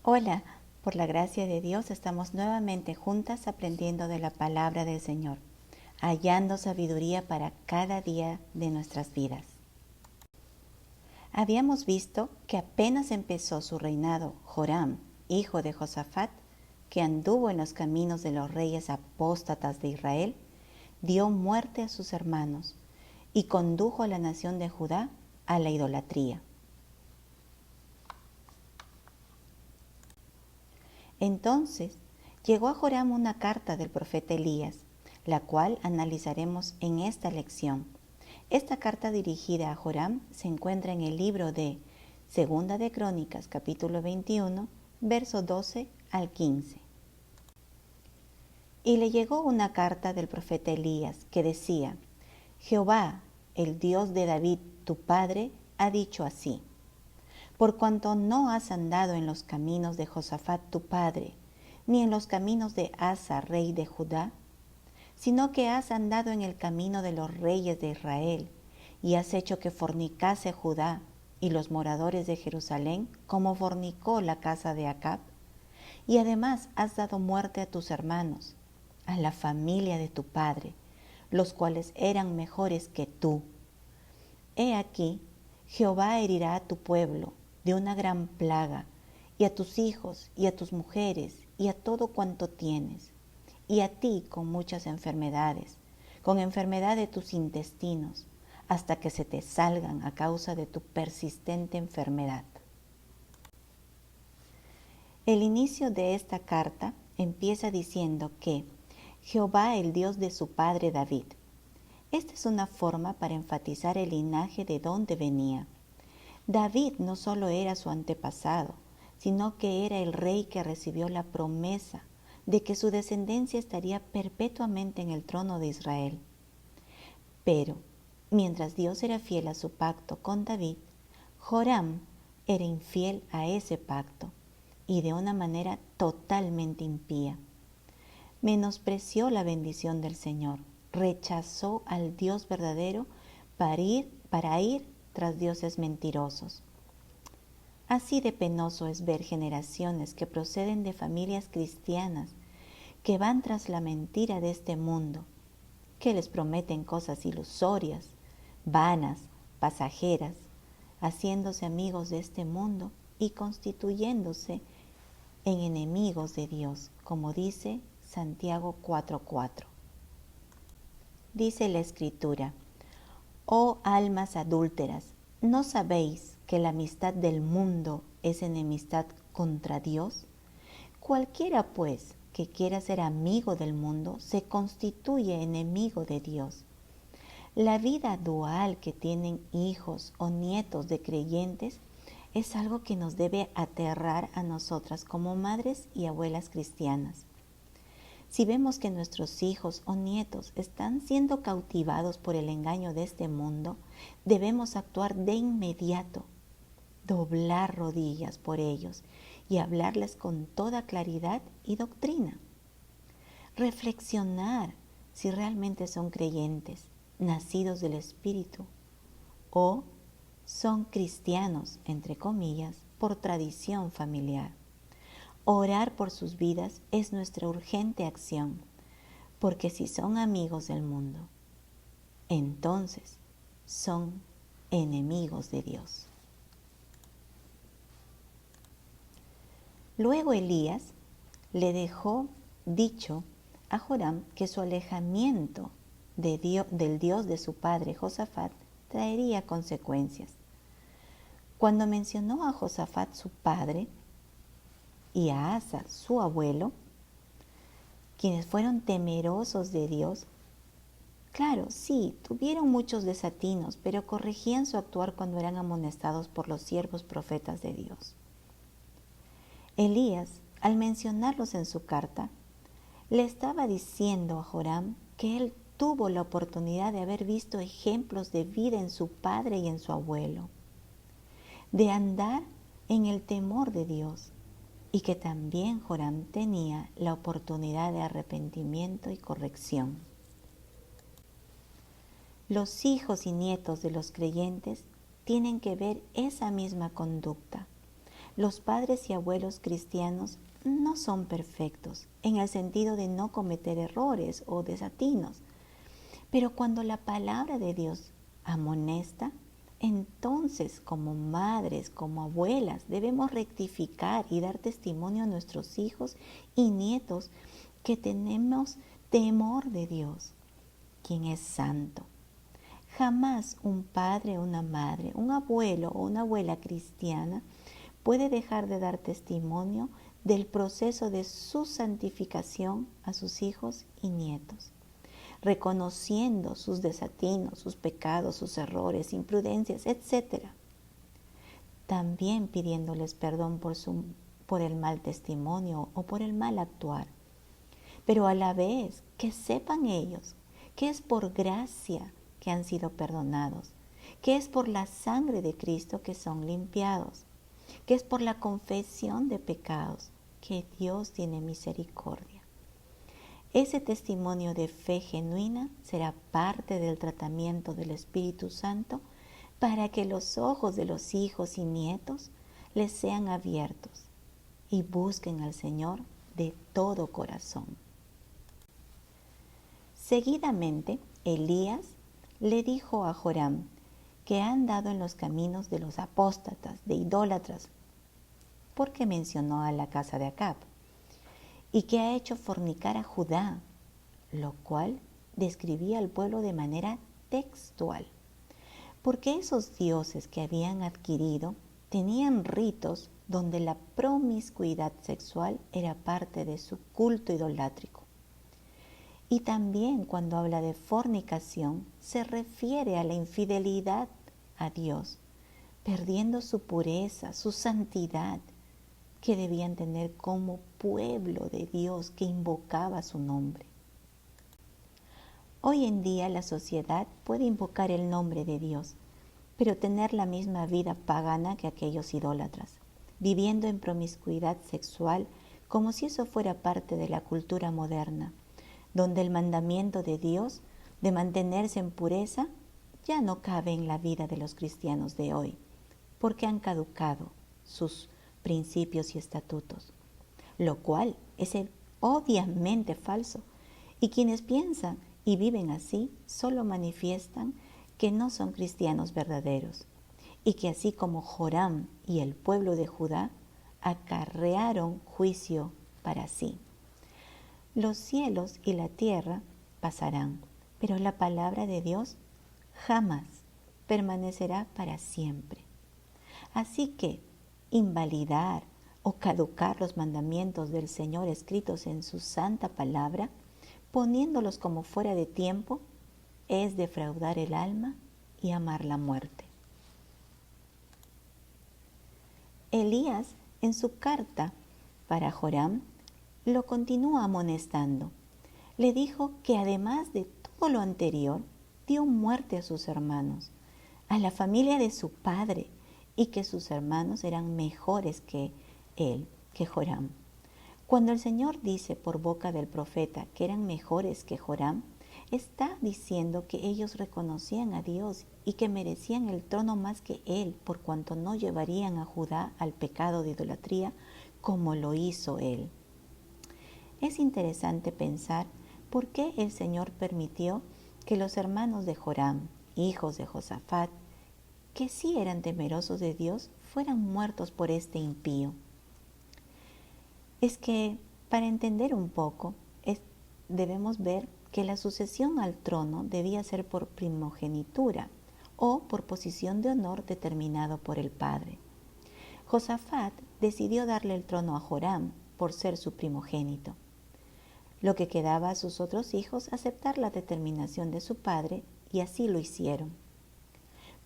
Hola, por la gracia de Dios estamos nuevamente juntas aprendiendo de la palabra del Señor, hallando sabiduría para cada día de nuestras vidas. Habíamos visto que apenas empezó su reinado Joram, hijo de Josafat, que anduvo en los caminos de los reyes apóstatas de Israel, dio muerte a sus hermanos y condujo a la nación de Judá a la idolatría. Entonces llegó a Joram una carta del profeta Elías, la cual analizaremos en esta lección. Esta carta dirigida a Joram se encuentra en el libro de Segunda de Crónicas, capítulo 21, verso 12 al 15. Y le llegó una carta del profeta Elías que decía: Jehová, el Dios de David, tu padre, ha dicho así: por cuanto no has andado en los caminos de Josafat tu padre, ni en los caminos de Asa, rey de Judá, sino que has andado en el camino de los reyes de Israel, y has hecho que fornicase Judá y los moradores de Jerusalén, como fornicó la casa de Acab, y además has dado muerte a tus hermanos, a la familia de tu padre, los cuales eran mejores que tú. He aquí, Jehová herirá a tu pueblo de una gran plaga, y a tus hijos, y a tus mujeres, y a todo cuanto tienes, y a ti con muchas enfermedades, con enfermedad de tus intestinos, hasta que se te salgan a causa de tu persistente enfermedad. El inicio de esta carta empieza diciendo que Jehová, el Dios de su padre David. Esta es una forma para enfatizar el linaje de donde venía. David no solo era su antepasado, sino que era el rey que recibió la promesa de que su descendencia estaría perpetuamente en el trono de Israel. Pero, mientras Dios era fiel a su pacto con David, Joram era infiel a ese pacto y de una manera totalmente impía. Menospreció la bendición del Señor, rechazó al Dios verdadero para ir tras dioses mentirosos. Así de penoso es ver generaciones que proceden de familias cristianas que van tras la mentira de este mundo, que les prometen cosas ilusorias, vanas, pasajeras, haciéndose amigos de este mundo y constituyéndose en enemigos de Dios, como dice Santiago 4:4. Dice la Escritura: oh almas adúlteras, ¿no sabéis que la amistad del mundo es enemistad contra Dios? Cualquiera, pues, que quiera ser amigo del mundo, se constituye enemigo de Dios. La vida dual que tienen hijos o nietos de creyentes es algo que nos debe aterrar a nosotras como madres y abuelas cristianas. Si vemos que nuestros hijos o nietos están siendo cautivados por el engaño de este mundo, debemos actuar de inmediato, doblar rodillas por ellos y hablarles con toda claridad y doctrina. Reflexionar si realmente son creyentes, nacidos del Espíritu, o son cristianos, entre comillas, por tradición familiar. Orar por sus vidas es nuestra urgente acción, porque si son amigos del mundo, entonces son enemigos de Dios. Luego Elías le dejó dicho a Joram que su alejamiento del Dios de su padre Josafat traería consecuencias. Cuando mencionó a Josafat su padre y a Asa su abuelo, quienes fueron temerosos de Dios, claro, sí, tuvieron muchos desatinos, pero corregían su actuar cuando eran amonestados por los siervos profetas de Dios. Elías, al mencionarlos en su carta, le estaba diciendo a Joram que él tuvo la oportunidad de haber visto ejemplos de vida en su padre y en su abuelo, de andar en el temor de Dios, y que también Joram tenía la oportunidad de arrepentimiento y corrección. Los hijos y nietos de los creyentes tienen que ver esa misma conducta, Los padres y abuelos cristianos no son perfectos en el sentido de no cometer errores o desatinos, pero cuando la palabra de Dios amonesta, entonces como madres, como abuelas, debemos rectificar y dar testimonio a nuestros hijos y nietos que tenemos temor de Dios, quien es santo. Jamás un padre, una madre, un abuelo o una abuela cristiana puede dejar de dar testimonio del proceso de su santificación a sus hijos y nietos, reconociendo sus desatinos, sus pecados, sus errores, imprudencias, etc. También pidiéndoles perdón por el mal testimonio o por el mal actuar. Pero a la vez que sepan ellos que es por gracia que han sido perdonados, que es por la sangre de Cristo que son limpiados, que es por la confesión de pecados que Dios tiene misericordia. Ese testimonio de fe genuina será parte del tratamiento del Espíritu Santo para que los ojos de los hijos y nietos les sean abiertos y busquen al Señor de todo corazón. Seguidamente, Elías le dijo a Joram que ha andado en los caminos de los apóstatas, de idólatras, porque mencionó a la casa de Acab, y que ha hecho fornicar a Judá, lo cual describía al pueblo de manera textual, porque esos dioses que habían adquirido tenían ritos donde la promiscuidad sexual era parte de su culto idolátrico. Y también cuando habla de fornicación se refiere a la infidelidad a Dios, perdiendo su pureza, su santidad que debían tener como pueblo de Dios que invocaba su nombre. Hoy en día la sociedad puede invocar el nombre de Dios, pero tener la misma vida pagana que aquellos idólatras, viviendo en promiscuidad sexual como si eso fuera parte de la cultura moderna, donde el mandamiento de Dios de mantenerse en pureza ya no cabe en la vida de los cristianos de hoy, porque han caducado sus principios y estatutos, lo cual es obviamente falso, y quienes piensan y viven así solo manifiestan que no son cristianos verdaderos, y que así como Joram y el pueblo de Judá acarrearon juicio para sí. Los cielos y la tierra pasarán, pero la palabra de Dios jamás permanecerá para siempre. Así que invalidar o caducar los mandamientos del Señor escritos en su santa palabra, poniéndolos como fuera de tiempo, es defraudar el alma y amar la muerte. Elías, en su carta para Joram, lo continúa amonestando. Le dijo que además de todo lo anterior, dio muerte a sus hermanos, a la familia de su padre, y que sus hermanos eran mejores que él, que Joram. Cuando el Señor dice por boca del profeta que eran mejores que Joram, está diciendo que ellos reconocían a Dios y que merecían el trono más que él, por cuanto no llevarían a Judá al pecado de idolatría como lo hizo él. Es interesante pensar por qué el Señor permitió que los hermanos de Joram, hijos de Josafat, que sí eran temerosos de Dios, fueran muertos por este impío. Es que para entender un poco, debemos ver que la sucesión al trono debía ser por primogenitura o por posición de honor determinado por el padre. Josafat decidió darle el trono a Joram por ser su primogénito. Lo que quedaba a sus otros hijos aceptar la determinación de su padre, y así lo hicieron.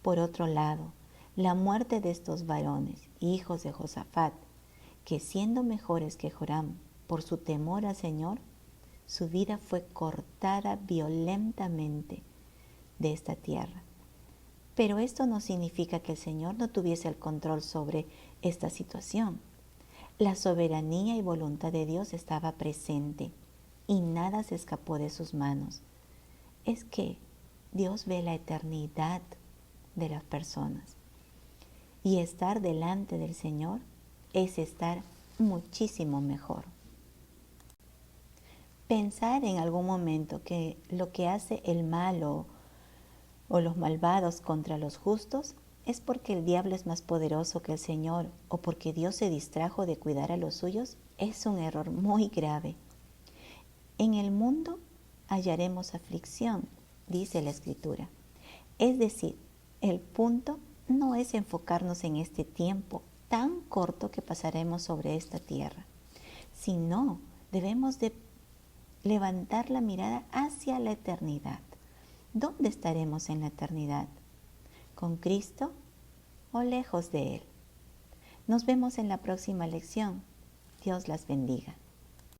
Por otro lado, la muerte de estos varones, hijos de Josafat, que siendo mejores que Joram por su temor al Señor, su vida fue cortada violentamente de esta tierra. Pero esto no significa que el Señor no tuviese el control sobre esta situación. La soberanía y voluntad de Dios estaba presente y nada se escapó de sus manos. Es que Dios ve la eternidad de las personas, y estar delante del Señor es estar muchísimo mejor. Pensar en algún momento que lo que hace el malo o los malvados contra los justos es porque el diablo es más poderoso que el Señor o porque Dios se distrajo de cuidar a los suyos es un error muy grave. En el mundo hallaremos aflicción, dice la Escritura. Es decir, el punto no es enfocarnos en este tiempo tan corto que pasaremos sobre esta tierra, sino debemos de levantar la mirada hacia la eternidad. ¿Dónde estaremos en la eternidad? ¿Con Cristo o lejos de Él? Nos vemos en la próxima lección. Dios las bendiga.